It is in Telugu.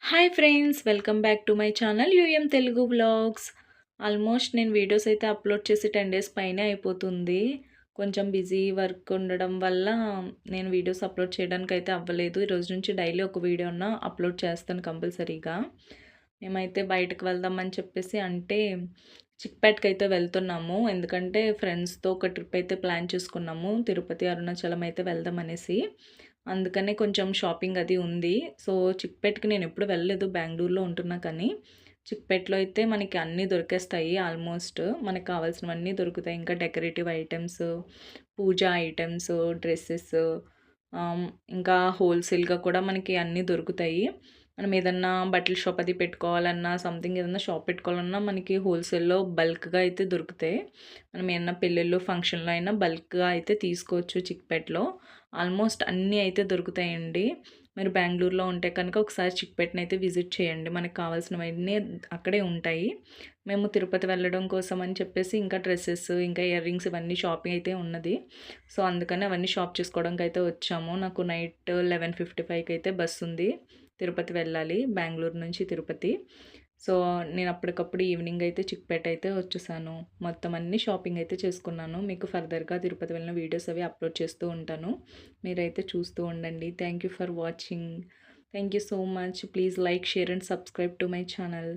Hi friends, welcome back to my channel UM Telugu vlogs. Almost నేను వీడియోస్ అయితే అప్లోడ్ చేసి 10 డేస్ పైనే అయిపోతుంది. కొంచెం బిజీ వర్క్ ఉండడం వల్ల నేను వీడియోస్ అప్లోడ్ చేయడానికి అయితే అవ్వలేదు. ఈరోజు నుంచి డైలీ ఒక వీడియో అన్న అప్లోడ్ చేస్తాను కంపల్సరీగా. మేమైతే బయటకు వెళ్దామని చెప్పేసి అంటే చిక్పేట్కి అయితే వెళ్తున్నాము. ఎందుకంటే ఫ్రెండ్స్తో ఒక ట్రిప్ అయితే ప్లాన్ చేసుకున్నాము. తిరుపతి, అరుణాచలం అయితే వెళ్దాం అనేసి. అందుకనే కొంచెం షాపింగ్ అది ఉంది. సో చిక్పేట్కి నేను ఎప్పుడు వెళ్ళలేదు, బెంగళూరులో ఉంటున్నా. కానీ చిక్పేట్లో అయితే మనకి అన్నీ దొరికేస్తాయి. ఆల్మోస్ట్ మనకు కావాల్సినవన్నీ దొరుకుతాయి. ఇంకా డెకరేటివ్ ఐటమ్స్, పూజా ఐటమ్స్, డ్రెస్సెస్, ఇంకా హోల్సేల్గా కూడా మనకి అన్నీ దొరుకుతాయి. మనం ఏదన్నా బట్టల షాప్ అది పెట్టుకోవాలన్నా, సంథింగ్ ఏదన్నా షాప్ పెట్టుకోవాలన్నా మనకి హోల్సేల్లో బల్క్గా అయితే దొరుకుతాయి. మనం ఏమన్నా పెళ్ళిళ్ళు ఫంక్షన్లో అయినా బల్క్గా అయితే తీసుకోవచ్చు. చిక్పేట్లో ఆల్మోస్ట్ అన్నీ అయితే దొరుకుతాయండి. మీరు బెంగళూరులో ఉంటే కనుక ఒకసారి చిక్పేట్ని అయితే విజిట్ చేయండి. మనకు కావాల్సినవన్నీ అక్కడే ఉంటాయి. మేము తిరుపతి వెళ్ళడం కోసం అని చెప్పేసి ఇంకా డ్రెస్సెస్, ఇంకా ఇయర్ రింగ్స్ ఇవన్నీ షాపింగ్ అయితే ఉన్నది. సో అందుకని అవన్నీ షాప్ చేసుకోవడానికి అయితే వచ్చాము. నాకు నైట్ 11:55కి అయితే బస్సు ఉంది. తిరుపతి వెళ్ళాలి, బెంగళూరు నుంచి తిరుపతి. సో నేను అప్పటికప్పుడు ఈవినింగ్ అయితే చిక్పేట అయితే వచ్చేసాను. మొత్తం అన్ని షాపింగ్ అయితే చేసుకున్నాను. మీకు ఫర్దర్గా తిరుపతి వెళ్ళిన వీడియోస్ అవి అప్లోడ్ చేస్తూ ఉంటాను. మీరైతే చూస్తూ ఉండండి. Thank you for watching. Thank you so much. Please like, share and subscribe to my channel.